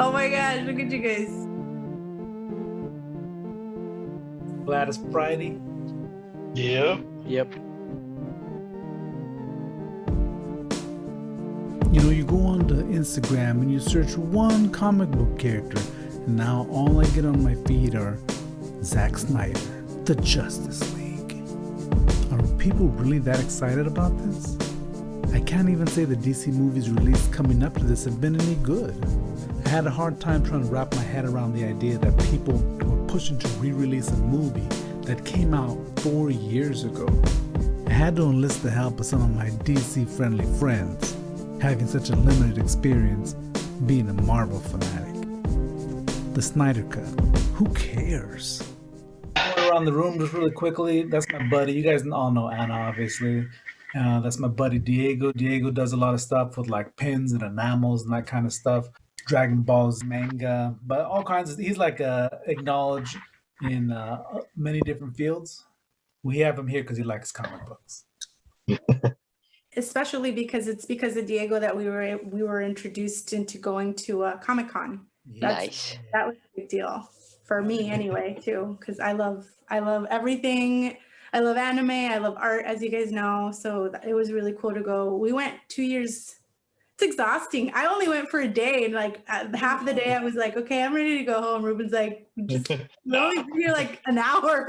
Oh my gosh, look at you guys. Glad it's Friday. Yep. Yep. You know, you go onto Instagram and you search one comic book character, and now all I get on my feed are Zack Snyder, the Justice League. Are people really that excited about this? I can't even say the DC movies released coming up to this have been any good. I had a hard time trying to wrap my head around the idea that people were pushing to re-release a movie that came out 4 years ago. I had to enlist the help of some of my DC-friendly friends, having such a limited experience being a Marvel fanatic. The Snyder Cut. Who cares? Going around the room just really quickly. That's my buddy. You guys all know Anna, obviously. That's my buddy Diego. Diego does a lot of stuff with like pins and enamels and that kind of stuff. Dragon Balls, manga, but all kinds of. He's like acknowledged in many different fields. We have him here because he likes comic books. Especially because it's because of Diego that we were introduced into going to Comic-Con. Nice. That was a big deal for me anyway too, because I love everything. I love anime. I love art, as you guys know. So it was really cool to go. We went 2 years. It's exhausting. I only went for a day, and like half the day I was like, okay, I'm ready to go home. Ruben's like, just only be here like an hour.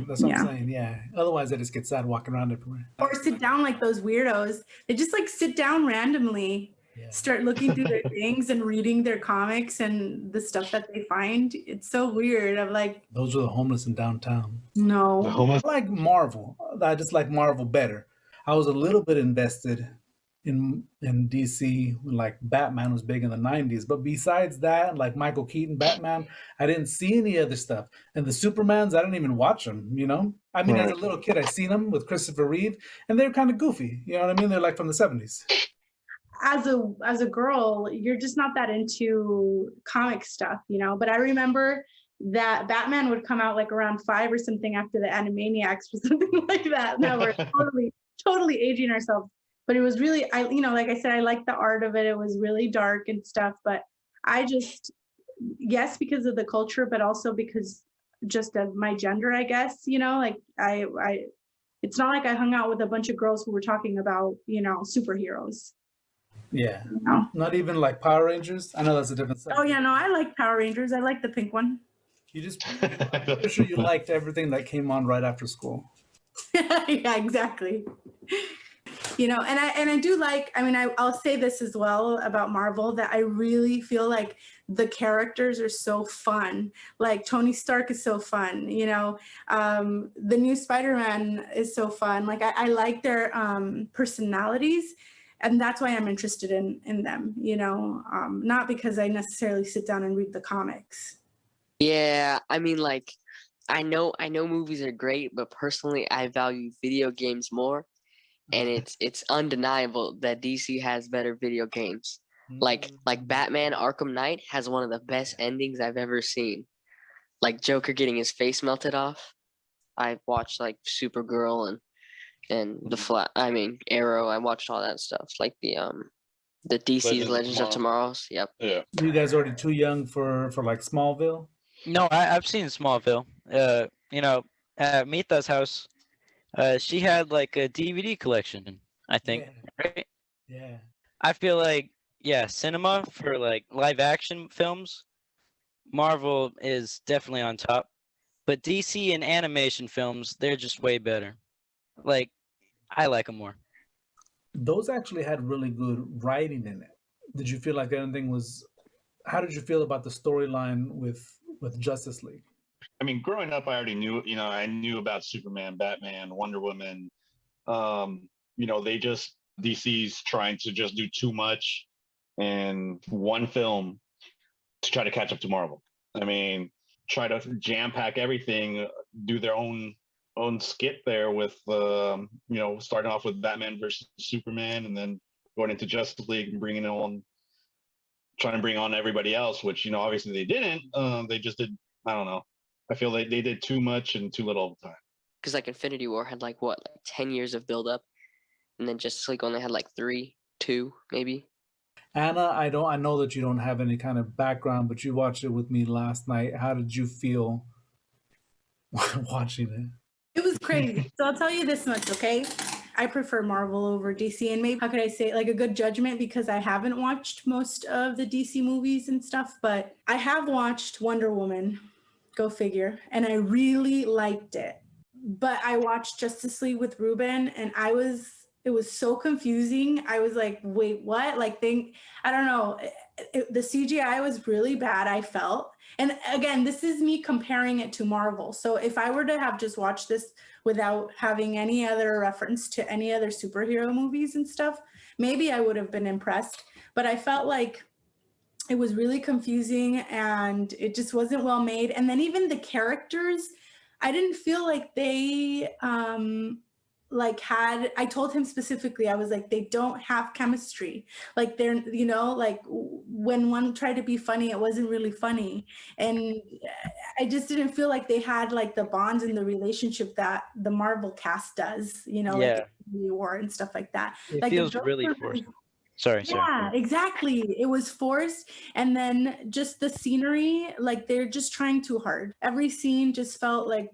That's what I'm saying. Yeah. Otherwise, I just get sad walking around everywhere. Or sit down like those weirdos. They just like sit down randomly, start looking through their things and reading their comics and the stuff that they find. It's so weird. I'm like, those are the homeless in downtown. No. The homeless. I like Marvel. I just like Marvel better. I was a little bit invested in DC when like Batman was big in the 90s. But besides that, like Michael Keaton Batman, I didn't see any other stuff. And the Supermans, I didn't even watch them, you know? I mean, as a little kid, I seen them with Christopher Reeve, and they're kind of goofy. You know what I mean? They're like from the 70s. As a girl, you're just not that into comic stuff, you know? But I remember that Batman would come out like around 5 or something after the Animaniacs or something like that. Now we're totally aging ourselves. But it was really, like I said, I liked the art of it. It was really dark and stuff. But I just, yes, because of the culture, but also because just of my gender, I guess, like it's not like I hung out with a bunch of girls who were talking about, superheroes. Yeah. Not even like Power Rangers. I know that's a different subject. Oh yeah, no, I like Power Rangers. I like the pink one. I'm pretty sure you liked everything that came on right after school. Yeah, exactly. And I do like, I'll say this as well about Marvel, that I really feel like the characters are so fun. Like Tony Stark is so fun, the new Spider-Man is so fun. Like I like their personalities, and that's why I'm interested in them, not because I necessarily sit down and read the comics. Yeah, I know movies are great, but personally I value video games more. And it's undeniable that DC has better video games. Like Batman Arkham Knight has one of the best endings I've ever seen. Like Joker getting his face melted off. I watched like Supergirl and Arrow. I watched all that stuff. Like the DC's Legends of Tomorrow's. Yep. Yeah. You guys already too young for like Smallville? No, I've seen Smallville. At Mitha's house. She had like a DVD collection, I think, right? Yeah. I feel like, cinema for like live action films, Marvel is definitely on top. But DC and animation films, they're just way better. Like, I like them more. Those actually had really good writing in it. Did you feel like anything was... How did you feel about the storyline with Justice League? I mean, growing up, I already knew, I knew about Superman, Batman, Wonder Woman. DC's trying to just do too much in one film to try to catch up to Marvel. I mean, try to jam pack everything, do their own skit there with, starting off with Batman versus Superman and then going into Justice League and trying to bring on everybody else, which, obviously they didn't. They just did, I don't know. I feel like they did too much and too little of the time. Because like Infinity War had like 10 years of build up, and then Justice League only had like 2 maybe. Anna, I know that you don't have any kind of background, but you watched it with me last night. How did you feel watching it? It was crazy. So I'll tell you this much, okay? I prefer Marvel over DC, and maybe, how could I say it, like a good judgment, because I haven't watched most of the DC movies and stuff, but I have watched Wonder Woman, go figure, and I really liked it. But I watched Justice League with Ruben, and it was so confusing. I was like, wait, what? Like, I don't know. The CGI was really bad, I felt. And again, this is me comparing it to Marvel. So if I were to have just watched this without having any other reference to any other superhero movies and stuff, maybe I would have been impressed. But I felt like it was really confusing and it just wasn't well made. And then even the characters, I didn't feel like they I told him specifically, I was like, they don't have chemistry. Like they're, like when one tried to be funny, it wasn't really funny. And I just didn't feel like they had like the bonds and the relationship that the Marvel cast does, Yeah. like Infinity War and stuff like that. It Like the feels really Joker- forced. Sorry. Yeah, exactly. It was forced. And then just the scenery, like they're just trying too hard. Every scene just felt like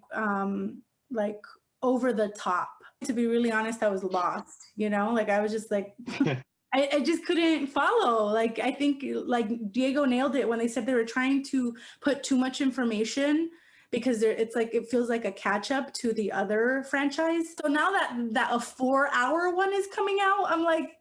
over the top. To be really honest, I was lost, like I was just like, I just couldn't follow. Like, I think like Diego nailed it when they said they were trying to put too much information because it's like, it feels like a catch up to the other franchise. So now that a 4-hour one is coming out, I'm like,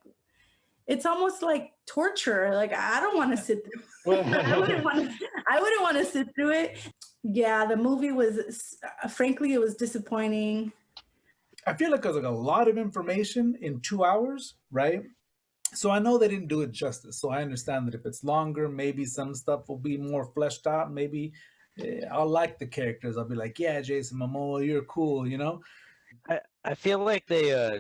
it's almost like torture. Like, I don't want to sit through. I wouldn't want to sit through it. Yeah, the movie was, frankly, it was disappointing. I feel like there's like a lot of information in 2 hours, right? So I know they didn't do it justice. So I understand that if it's longer, maybe some stuff will be more fleshed out. Maybe I'll like the characters. I'll be like, yeah, Jason Momoa, you're cool, I feel like they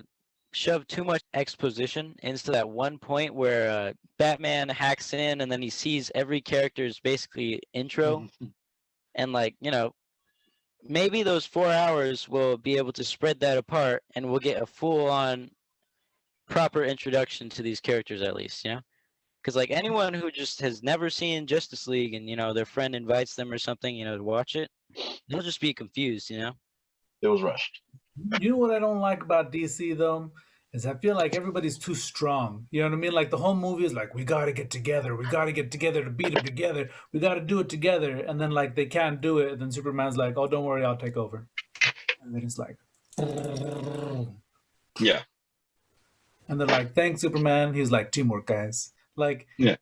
shoved too much exposition into that one point where Batman hacks in and then he sees every character's basically intro. And like, maybe those 4 hours will be able to spread that apart and we'll get a full-on proper introduction to these characters at least, because like anyone who just has never seen Justice League and their friend invites them or something to watch it, they'll just be confused. It was rushed. You know what I don't like about DC though? Is I feel like everybody's too strong. You know what I mean? Like the whole movie is like, we got to get together. We got to get together to beat them together. We got to do it together. And then like they can't do it. And then Superman's like, oh, don't worry, I'll take over. And then it's like, yeah. And they're like, thanks, Superman. He's like, teamwork, guys. Like, yeah.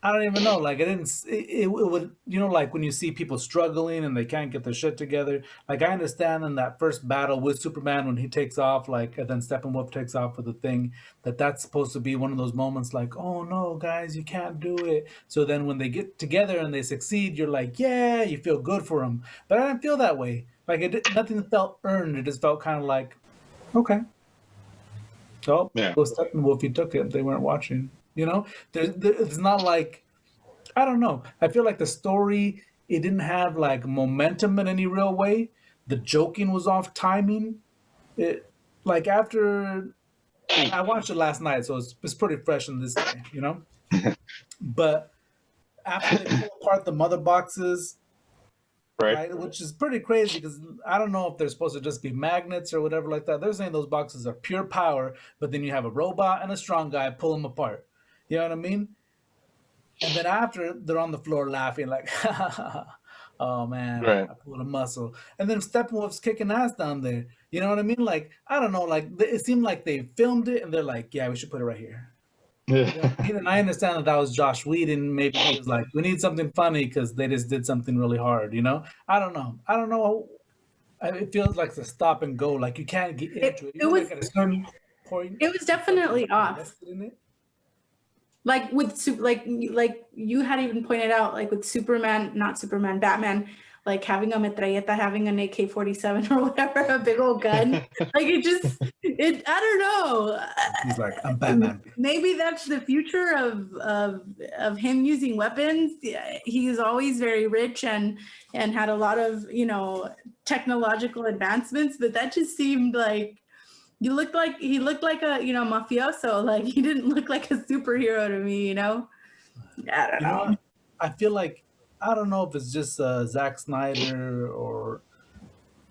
I don't even know. Like, it would, like when you see people struggling and they can't get their shit together. Like, I understand in that first battle with Superman when he takes off, like, and then Steppenwolf takes off with the thing, that's supposed to be one of those moments like, oh no, guys, you can't do it. So then when they get together and they succeed, you're like, yeah, you feel good for them. But I didn't feel that way. Like, nothing felt earned. It just felt kind of like, okay. So, yeah. Steppenwolf, he took it. They weren't watching. It's not like, I don't know. I feel like the story, it didn't have like momentum in any real way. The joking was off timing. Like after, I watched it last night, so it's pretty fresh in this day, But after they pull apart the mother boxes, right? Which is pretty crazy because I don't know if they're supposed to just be magnets or whatever like that. They're saying those boxes are pure power, but then you have a robot and a strong guy pull them apart. You know what I mean? And then after, they're on the floor laughing like, oh man, I pulled a muscle. And then Steppenwolf's kicking ass down there. You know what I mean? Like, I don't know. Like, it seemed like they filmed it and they're like, yeah, we should put it right here. And I understand that was Josh Whedon. Maybe he was like, we need something funny because they just did something really hard. I don't know. It feels like it's a stop and go. Like you can't get into it. It was like at a certain point. It was definitely off. Like with like you had even pointed out, like with Batman, like having a metralleta, having an AK-47 or whatever, a big old gun. Like I don't know. He's like, I'm Batman. Maybe that's the future of him using weapons. He's always very rich and had a lot of, technological advancements, but that just seemed like he looked like a mafioso. Like he didn't look like a superhero to me. I don't You know know. what? I feel like I don't know if it's just Zack Snyder or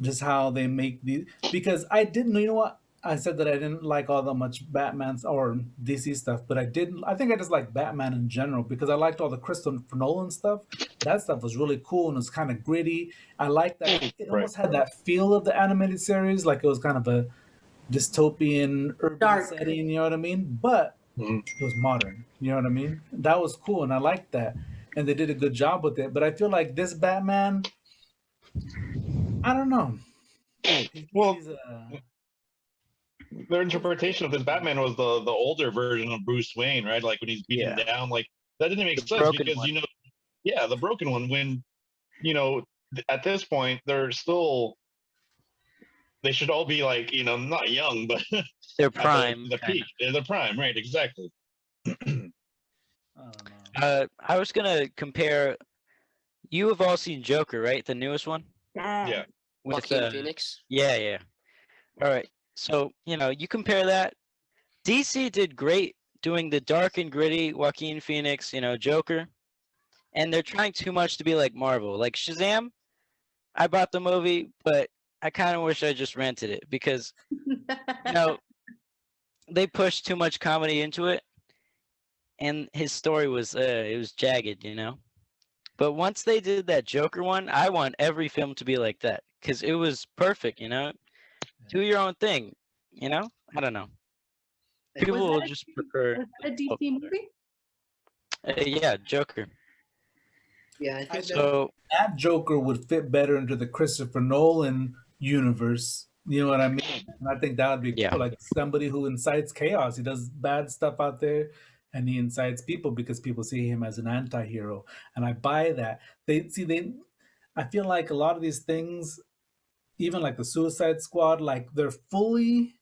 just how they make these. Because I didn't. You know what? I said that I didn't like all that much Batman's or DC stuff, but I didn't. I think I just like Batman in general because I liked all the Christopher Nolan stuff. That stuff was really cool and it was kind of gritty. I like that it Right. almost had that feel of the animated series, like it was kind of a dystopian urban Dark. setting. You know what I mean? But Mhm. it was modern. You know what I mean? That was cool, and I liked that, and they did a good job with it. But I feel like this Batman, I don't know. Well, He's their interpretation of this Batman was the older version of Bruce Wayne, right? Like when he's beaten Yeah. down, like that didn't make The sense broken because one. yeah, the broken one. When at this point they're still they should all be like not young, but Their at prime. the kinda. peak, the prime, right? Exactly. I don't know. I was gonna compare. You have all seen Joker, right? The newest one. Yeah. With Joaquin Phoenix. yeah. All right. So you compare that. DC did great doing the dark and gritty Joaquin Phoenix, Joker, and they're trying too much to be like Marvel. Like Shazam, I bought the movie, but I kind of wish I just rented it because they pushed too much comedy into it, and his story was it was jagged, But once they did that Joker one, I want every film to be like that because it was perfect, Do your own thing, I don't know. People will just prefer. Was that a DC movie? Yeah, Joker. Yeah, I think So That Joker would fit better into the Christopher Nolan universe. You know what I mean? And I think that would be Yeah. cool. Like somebody who incites chaos. He does bad stuff out there and he incites people because people see him as an anti-hero. And I buy that. I feel like a lot of these things, even like the Suicide Squad, like they're fully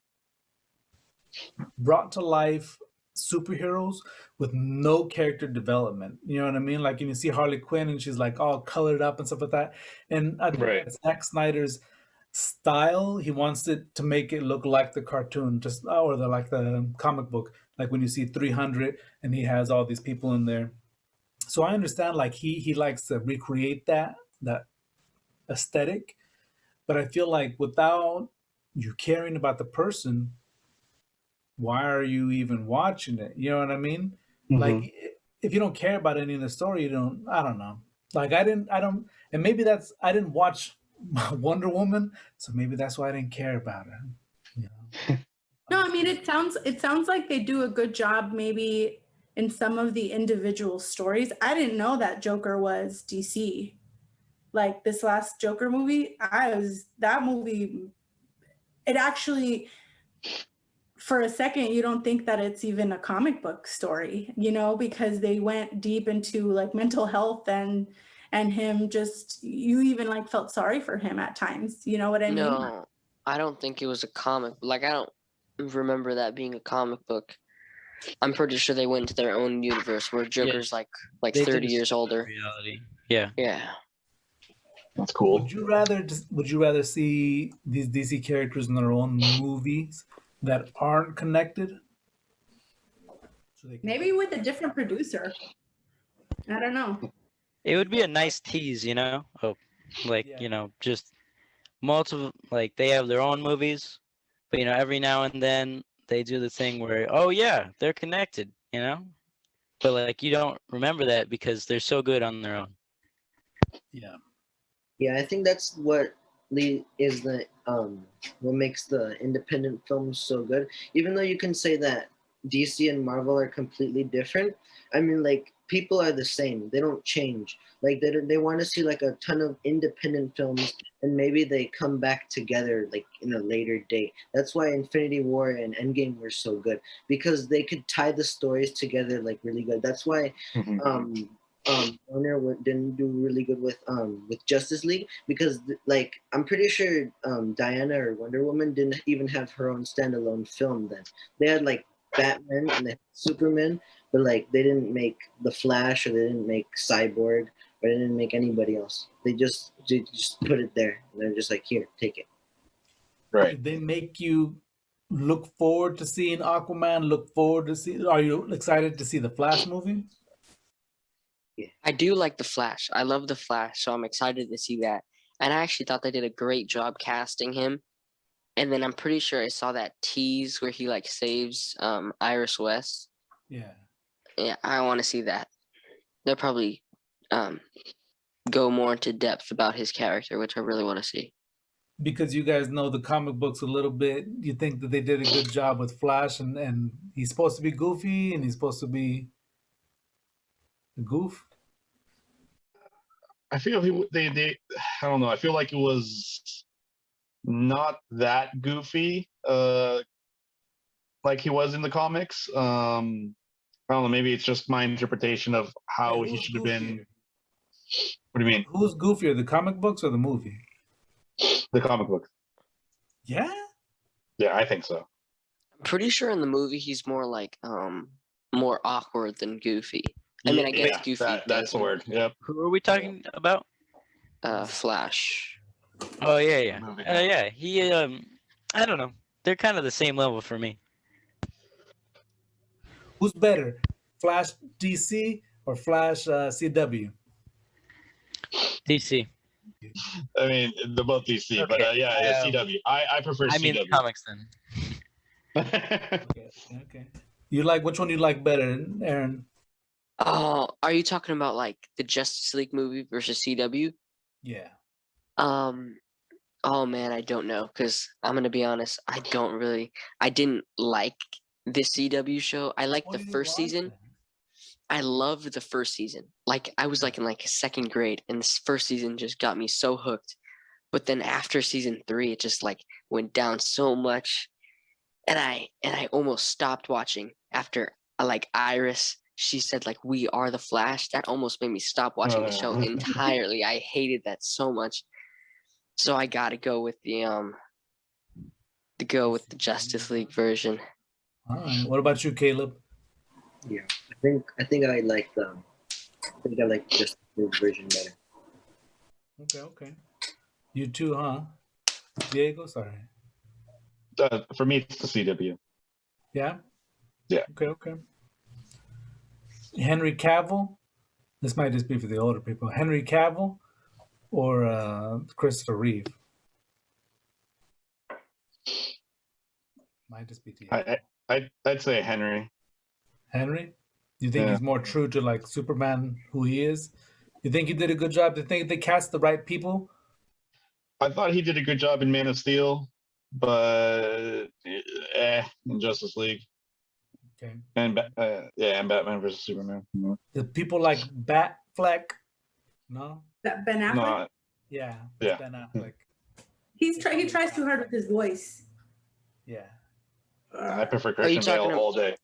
brought to life superheroes with no character development. You know what I mean? Like you see Harley Quinn and she's like all colored up and stuff like that. And I think Right. that's Zack Snyder's style. He wants it to make it look like the cartoon, just or the comic book. Like when you see 300 and he has all these people in there. So I understand like he likes to recreate that aesthetic, but I feel like without you caring about the person, why are you even watching it? You know what I mean? Like if you don't care about any of the story, I don't know. Like I don't, and maybe I didn't watch Wonder Woman, so maybe that's why I didn't care about it. You know? No, I mean it sounds like they do a good job maybe in some of the individual stories. I didn't know that Joker was DC. Like this last Joker movie, that movie, it actually, for a second, you don't think that it's even a comic book story, because they went deep into like mental health and him you even like felt sorry for him at times. You know what I mean? No, I don't think it was a comic. Like I don't remember that being a comic book. I'm pretty sure they went into their own universe where Joker's like they did 30 a years spin-off older. reality. Yeah. Yeah. That's cool. Would you rather see these DC characters in their own movies that aren't connected? So Maybe with a different producer. I don't know. It would be a nice tease, Oh, like, Yeah. just multiple, like they have their own movies, but every now and then they do the thing where, oh yeah, they're connected, but like you don't remember that because they're so good on their own. Yeah. Yeah, I think that's what is what makes the independent films so good. Even though you can say that DC and Marvel are completely different, I mean, like people are the same. They don't change. Like they want to see like a ton of independent films, and maybe they come back together like in a later date. That's why Infinity War and Endgame were so good because they could tie the stories together like really good. That's why. Warner didn't do really good with Justice League because like I'm pretty sure Diana or Wonder Woman didn't even have her own standalone film then. They had like Batman and they had Superman, but like they didn't make the Flash or they didn't make Cyborg or they didn't make anybody else. They just put it there and they're just like, here, take it. Right. Did they make you look forward to seeing Aquaman? Look forward to see. Are you excited to see the Flash movie? I do like the Flash. I love the Flash, so I'm excited to see that. And I actually thought they did a great job casting him. And then I'm pretty sure I saw that tease where he like saves Iris West. Yeah. Yeah, I want to see that. They'll probably go more into depth about his character, which I really want to see. Because you guys know the comic books a little bit, you think that they did a good job with Flash, and he's supposed to be goofy and he's supposed to be a goof. I feel they I don't know. I feel like it was not that goofy, like he was in the comics. I don't know. Maybe it's just my interpretation of how Wait, he who's should have been. goofier? What do you mean? Who's goofier, the comic books or the movie? The comic book? Yeah. Yeah, I think so. I'm pretty sure in the movie he's more like more awkward than goofy. I mean, I guess Yeah, goofy. that's the doesn't- word. Yep. Who are we talking about? Flash. Oh yeah, yeah, Movie. yeah. He I don't know. They're kind of the same level for me. Who's better, Flash DC or Flash CW? DC. I mean, they're both DC, but Okay, yeah, CW. I prefer I mean the CW. comics then. Okay. You like which one you like better, Aaron? Oh, are you talking about like the Justice League movie versus CW? Yeah. Oh man, I don't know because I'm gonna be honest. I didn't like the CW show. I liked What the do you first like season. then? I loved the first season. Like I was like in like second grade, and this first season just got me so hooked. But then after season 3, it just like went down so much, and I almost stopped watching after like Iris. She said like we are the Flash. That almost made me stop watching the show entirely. I hated that so much. So I gotta go with the Justice League version. All right. What about you, Caleb? Yeah, I think I like just the version better. Okay. You too, huh? Diego, sorry. For me, it's the CW. Yeah? Yeah. Okay. Henry Cavill? This might just be for the older people. Henry Cavill or Christopher Reeve? Might just be to you. I'd say Henry. Henry? You think he's more true to like Superman, who he is? You think he did a good job? Do you think they cast the right people? I thought he did a good job in Man of Steel, but in Justice League Okay. and and Batman versus Superman. No, The people like Batfleck? No? That Ben Affleck. no, Yeah. Yeah. Ben Affleck. He tries too hard with his voice. Yeah. I prefer Are you Christian Bale talking all day.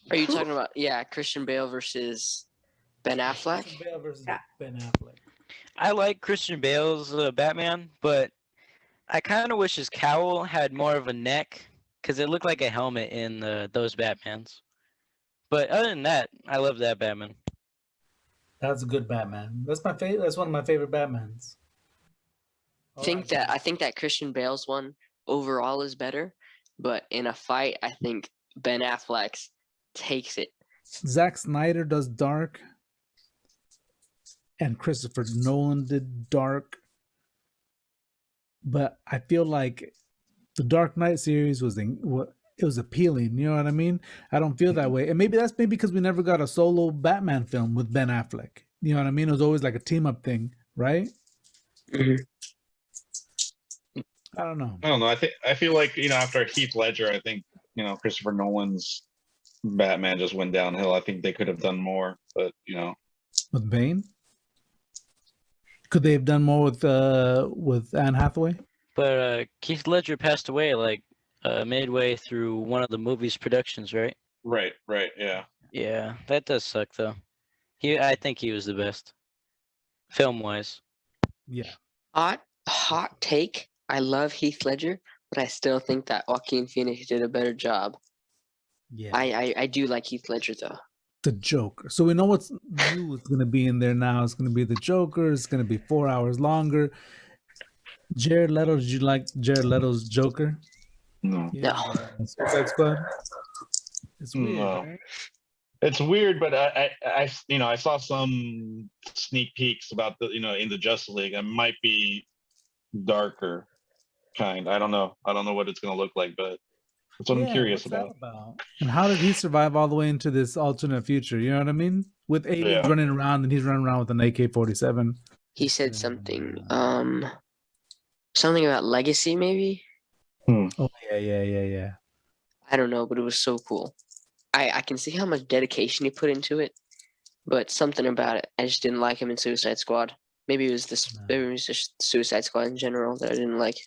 Are you talking about Christian Bale versus Ben Affleck? Christian Bale versus Yeah. Ben Affleck. I like Christian Bale's Batman, but I kind of wish his cowl had more of a neck because it looked like a helmet in those Batmans. But other than that, I love that Batman. That's a good Batman. That's my favorite. That's one of my favorite Batmans. I think that Christian Bale's one overall is better, but in a fight, I think Ben Affleck's takes it. Zack Snyder does Dark, and Christopher Nolan did Dark. But I feel like the Dark Knight series was appealing. You know what I mean? I don't feel that way, and maybe that's because we never got a solo Batman film with Ben Affleck. You know what I mean? It was always like a team up thing, right? Mhm. I don't know. I don't know. I feel like after Heath Ledger, I think Christopher Nolan's Batman just went downhill. I think they could have done more, but With Bane, could they have done more with Anne Hathaway? But Keith Ledger passed away like midway through one of the movie's productions, right? right, yeah. Yeah, that does suck though. I think he was the best, film-wise. Yeah. Hot take. I love Heath Ledger, but I still think that Joaquin Phoenix did a better job. Yeah. I do like Heath Ledger though. The Joker. So we know what's new is going to be in there now. It's going to be the Joker. It's going to be 4 hours longer. Jared Leto. Did you like Jared Leto's Joker? No. No. Suicide Squad. It's weird, No. right? It's weird, but I saw some sneak peeks about the in the Justice League. It might be darker kind. I don't know. I don't know what it's gonna look like, but that's what I'm curious what's that about. about? And how did he survive all the way into this alternate future? You know what I mean? With aliens Yeah. running around, and he's running around with an AK-47. He said something. Something about legacy, maybe. Oh yeah. I don't know, but it was so cool. I can see how much dedication he put into it, but something about it, I just didn't like him in Suicide Squad. Maybe it was this. Maybe it was just Suicide Squad in general that I didn't like.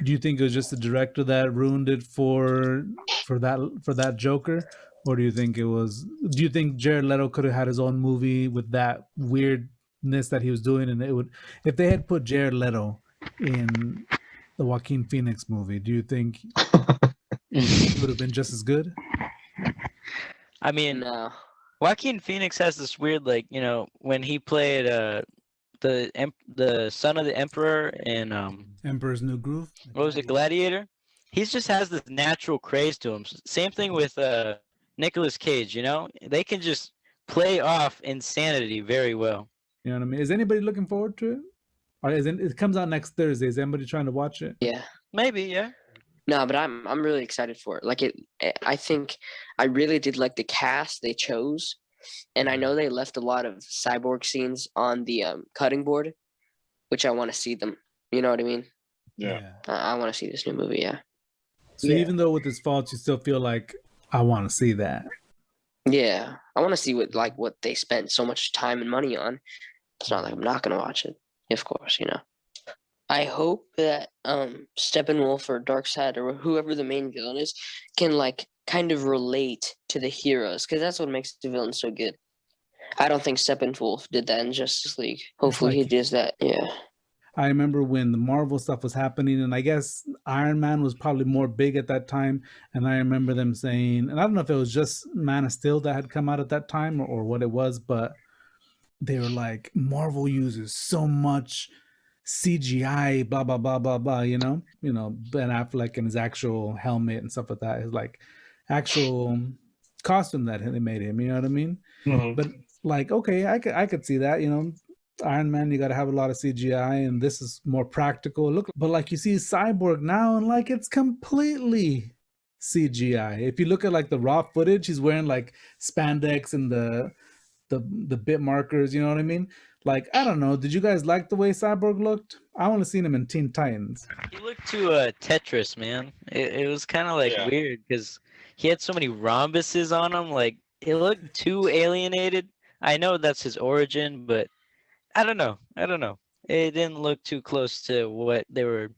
Do you think it was just the director that ruined it for that Joker, or do you think it was? Do you think Jared Leto could have had his own movie with that weirdness that he was doing, and it would, if they had put Jared Leto in the Joaquin Phoenix movie, do you think it would have been just as good? I mean, No. Joaquin Phoenix has this weird, like, when he played the son of the emperor in Emperor's New Groove. what was it, Gladiator? He just has this natural craze to him. Same thing with Nicolas Cage. They can just play off insanity very well. You know what I mean? Is anybody looking forward to it? Or it comes out next Thursday. Is anybody trying to watch it? Yeah. Maybe, yeah. No, but I'm really excited for it. Like I think I really did like the cast they chose, and I know they left a lot of cyborg scenes on the cutting board, which I want to see them. You know what I mean? Yeah. I want to see this new movie. Yeah. So even though with his faults, you still feel like I want to see that. Yeah, I want to see what they spent so much time and money on. It's not like I'm not gonna watch it, of course. I hope that Steppenwolf or Darkseid or whoever the main villain is can kind of relate to the heroes, because that's what makes the villain so good. I don't think Steppenwolf did that in Justice League. Hopefully he does that. Yeah. I remember when the Marvel stuff was happening, and I guess Iron Man was probably more big at that time. And I remember them saying, and I don't know if it was just Man of Steel that had come out at that time or what it was, but they were like, Marvel uses so much CGI, blah blah blah blah blah. Ben Affleck and his actual helmet and stuff like that, his actual costume that they made him. You know what I mean? Mhm. But okay, I could see that. Iron Man, you got to have a lot of CGI, and this is more practical. But you see Cyborg now, and it's completely CGI. If you look at the raw footage, he's wearing spandex and the bit markers. You know what I mean? I don't know. Did you guys like the way Cyborg looked? I want to see him in Teen Titans. He looked too Tetris, man. It was kind of weird because he had so many rhombuses on him. It looked too alienated. I know that's his origin, but I don't know. It didn't look too close to what they were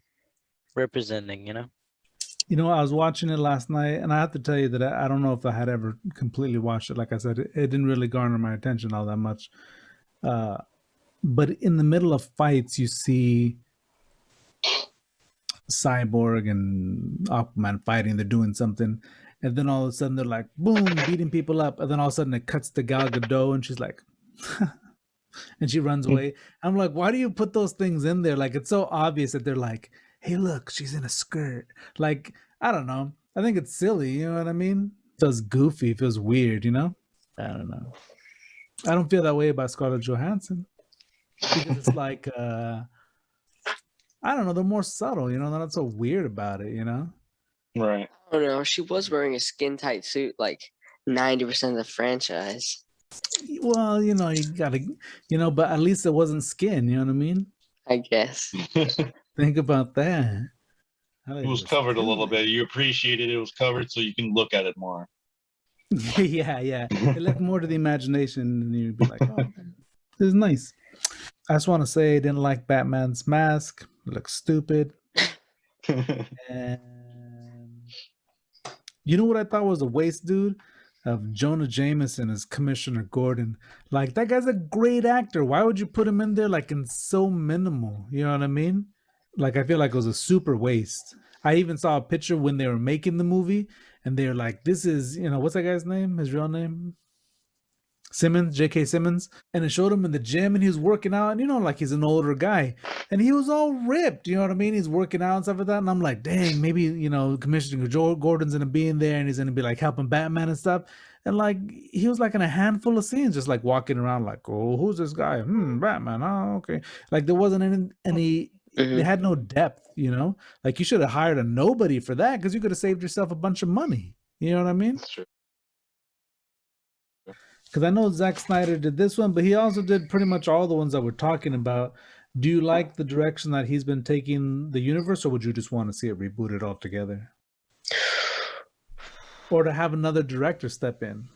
representing, I was watching it last night, and I have to tell you that I don't know if I had ever completely watched it. Like I said, it didn't really garner my attention all that much. But in the middle of fights, you see Cyborg and Aquaman fighting. They're doing something, and then all of a sudden they're like, boom, beating people up. And then all of a sudden it cuts to Gal Gadot, and she's like, and she runs away. I'm like, why do you put those things in there? It's so obvious that they're like, hey, look, she's in a skirt. I don't know. I think it's silly. You know what I mean? It feels goofy. It feels weird, I don't know. I don't feel that way about Scarlett Johansson, because it's I don't know. They're more subtle, they're not so weird about it, Right. I don't know. She was wearing a skin tight suit 90% of the franchise. Well, you gotta, but at least it wasn't skin. You know what I mean? I guess. Think about that. It was covered a little bit. You appreciated it was covered so you can look at it more. yeah. It left more to the imagination, and you'd be like, oh, this is nice. I just want to say I didn't like Batman's mask. It looks stupid. And you know what I thought was a waste, dude? Of Jonah Jameson as Commissioner Gordon. That guy's a great actor. Why would you put him in there in so minimal? You know what I mean? I feel like it was a super waste. I even saw a picture when they were making the movie, and they were like, this is, what's that guy's name? His real name? Simmons, J.K. Simmons, and it showed him in the gym and he was working out, and you know, like he's an older guy, and he was all ripped, you know what I mean? He's working out and stuff like that, and I'm like, dang, maybe, you know, Commissioner Gordon's gonna be in there and he's gonna be like helping Batman and stuff. And like he was like in a handful of scenes, just like walking around like, oh, who's this guy? Batman. Oh, okay. Like there wasn't any they had no depth, you know? Like you should have hired a nobody for that because you could have saved yourself a bunch of money. You know what I mean? That's true. Because I know Zack Snyder did this one, but he also did pretty much all the ones that we're talking about. Do you like the direction that he's been taking the universe, or would you just want to see it rebooted altogether? Or to have another director step in?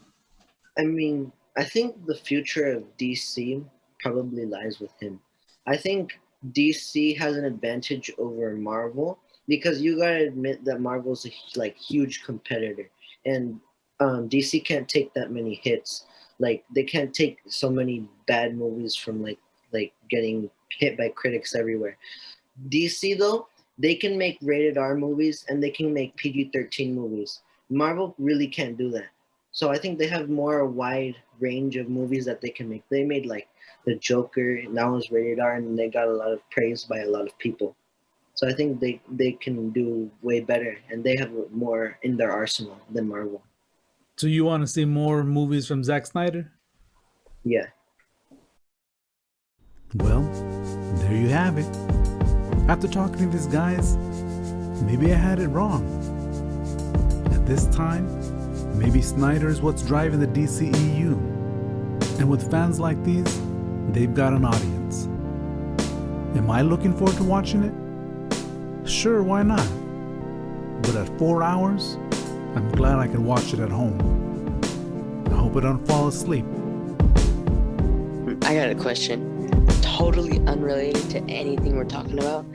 I mean, I think the future of DC probably lies with him. I think DC has an advantage over Marvel because you gotta admit that Marvel's a like huge competitor, and DC can't take that many hits. Like they can't take so many bad movies from like getting hit by critics everywhere. DC though, they can make rated R movies and they can make PG-13 movies. Marvel really can't do that. So I think they have more wide range of movies that they can make. They made like The Joker, and that was rated R, and they got a lot of praise by a lot of people. So I think they can do way better, and they have more in their arsenal than Marvel. So you want to see more movies from Zack Snyder? Yeah. Well, there you have it. After talking to these guys, maybe I had it wrong. At this time, maybe Snyder is what's driving the DCEU. And with fans like these, they've got an audience. Am I looking forward to watching it? Sure, why not? But at 4 hours, I'm glad I can watch it at home. I hope I don't fall asleep. I got a question. Totally unrelated to anything we're talking about.